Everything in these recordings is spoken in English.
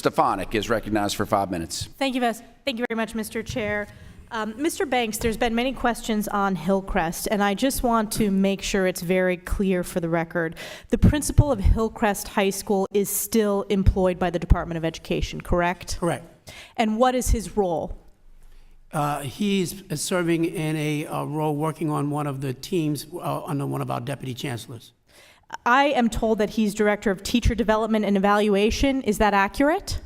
Stefanik is recognized for 5 minutes. Thank you very much, Mr. Chair. Mr. Banks, there's been many questions on Hillcrest, and I just want to make sure it's very clear for the record. The principal of Hillcrest High School is still employed by the Department of Education, correct? Correct. And what is his role? He's serving in a role working on one of the teams under one of our deputy chancellors. I am told that he's Director of Teacher Development and Evaluation. Is that accurate?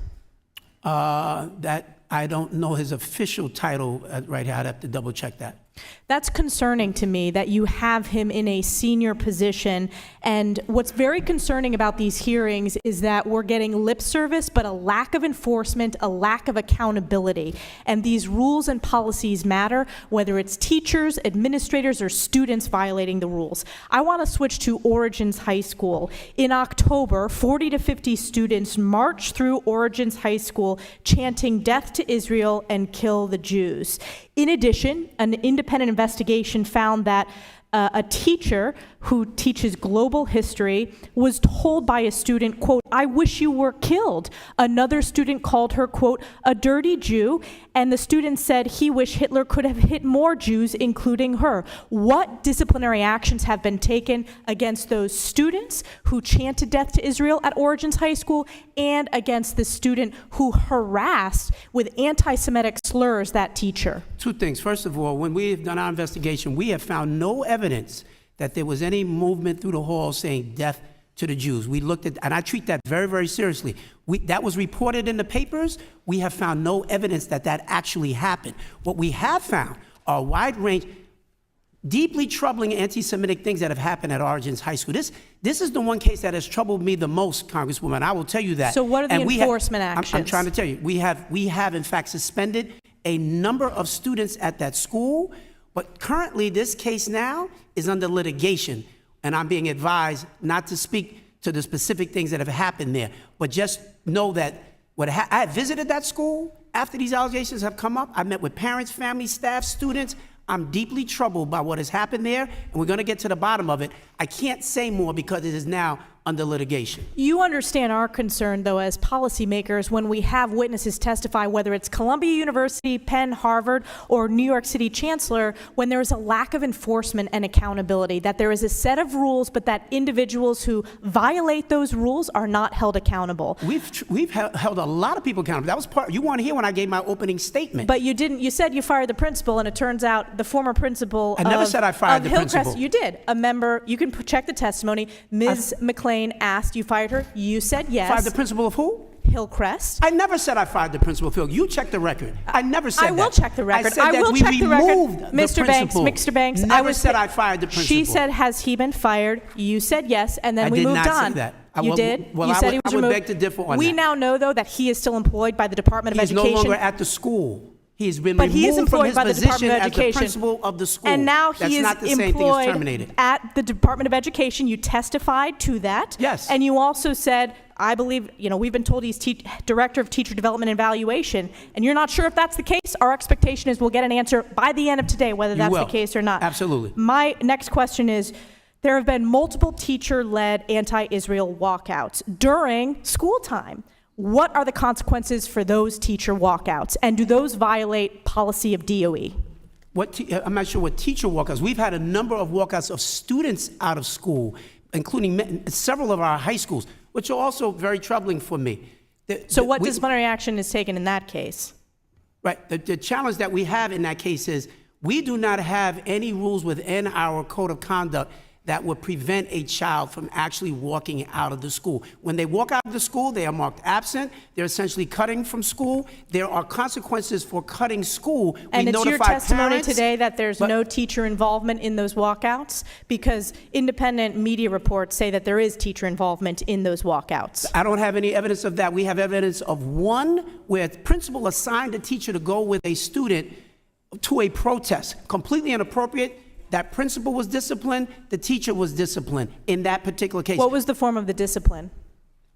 That I don't know his official title right here. I'd have to double check that. That's concerning to me that you have him in a senior position. And what's very concerning about these hearings is that we're getting lip service, but a lack of enforcement, a lack of accountability. And these rules and policies matter, whether it's teachers, administrators, or students violating the rules. I want to switch to Origins High School. In October, 40 to 50 students marched through Origins High School chanting "Death to Israel" and "Kill the Jews." In addition, an independent investigation found that a teacher who teaches global history was told by a student, quote, "I wish you were killed." Another student called her, quote, "a dirty Jew," and the student said he wished Hitler could have hit more Jews, including her. What disciplinary actions have been taken against those students who chanted "Death to Israel" at Origins High School and against the student who harassed with anti-Semitic slurs that teacher? Two things. First of all, when we've done our investigation, we have found no evidence that there was any movement through the hall saying "death to the Jews." We looked at, and I treat that very, very seriously. That was reported in the papers. We have found no evidence that that actually happened. What we have found are a wide range, deeply troubling anti-Semitic things that have happened at Origins High School. This is the one case that has troubled me the most, Congresswoman. I will tell you that. So what are the enforcement actions? I'm trying to tell you. We have in fact suspended a number of students at that school, but currently this case now is under litigation, and I'm being advised not to speak to the specific things that have happened there, but just know that I visited that school after these allegations have come up. I met with parents, family, staff, students. I'm deeply troubled by what has happened there, and we're going to get to the bottom of it. I can't say more because it is now under litigation. You understand our concern, though, as policymakers, when we have witnesses testify, whether it's Columbia University, Penn, Harvard, or New York City Chancellor, when there is a lack of enforcement and accountability, that there is a set of rules, but that individuals who violate those rules are not held accountable. We've held a lot of people accountable. That was part. You weren't here when I gave my opening statement. But you didn't. You said you fired the principal, and it turns out the former principal. I never said I fired the principal. You did. A member. You can check the testimony. Ms. McLean asked, you fired her. You said yes. Fired the principal of who? Hillcrest. I never said I fired the principal of Hill. You check the record. I never said that. I will check the record. I will check the record. Mr. Banks, Never said I fired the principal. She said, has he been fired? You said yes, and then we moved on. I did not say that. You did? Well, you said he was removed. I would beg to differ on that. We now know, though, that he is still employed by the Department of Education. He's no longer at the school. He's been but he is employed by the Department of Education as the principal of the school. And now he That's is employed at the Department of Education. You testified to that. Yes. And you also said, I believe, we've been told he's Director of Teacher Development and Evaluation, and you're not sure if that's the case. Our expectation is we'll get an answer by the end of today, whether that's the case or not. Absolutely. My next question is, there have been multiple teacher-led anti-Israel walkouts during school time. What are the consequences for those teacher walkouts, and do those violate policy of DOE? I'm not sure what teacher walkouts. We've had a number of walkouts of students out of school, including several of our high schools, which are also very troubling for me. So what disciplinary action is taken in that case? Right. The challenge that we have in that case is we do not have any rules within our code of conduct that would prevent a child from actually walking out of the school. When they walk out of the school, they are marked absent. They're essentially cutting from school. There are consequences for cutting school. And it's your testimony today that there's no teacher involvement in those walkouts? Because independent media reports say that there is teacher involvement in those walkouts. I don't have any evidence of that. We have evidence of one where the principal assigned a teacher to go with a student to a protest, completely inappropriate. That principal was disciplined, the teacher was disciplined in that particular case. What was the form of the discipline?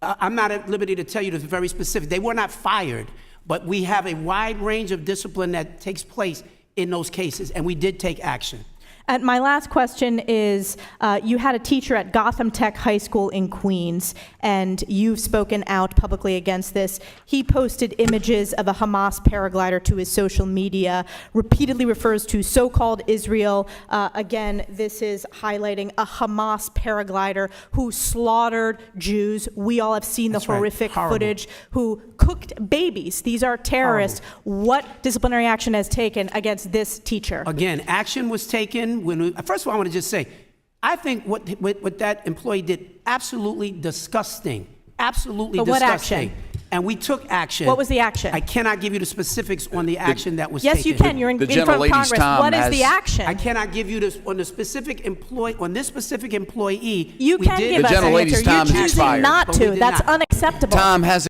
I'm not at liberty to tell you the very specific. They were not fired, but we have a wide range of discipline that takes place in those cases, and we did take action. And my last question is, you had a teacher at Gotham Tech High School in Queens, and you've spoken out publicly against this. He posted images of a Hamas paraglider to his social media, repeatedly refers to so-called Israel. Again, this is highlighting a Hamas paraglider who slaughtered Jews. We all have seen the horrific footage, who cooked babies. These are terrorists. What disciplinary action has taken against this teacher? Again, action was taken first of all, I want to just say, I think what that employee did, absolutely disgusting. Absolutely But what disgusting. action? And we took action. What was the action? I cannot give you the specifics on the action that was taken. Yes, you can. You're in front of gentlelady's Congress. time What is has- the action? I cannot give you this on the specific employee, on this specific employee. You we can did- give us an gentlelady's answer. time You're has choosing expired. not But we to. did That's not. unacceptable. Time has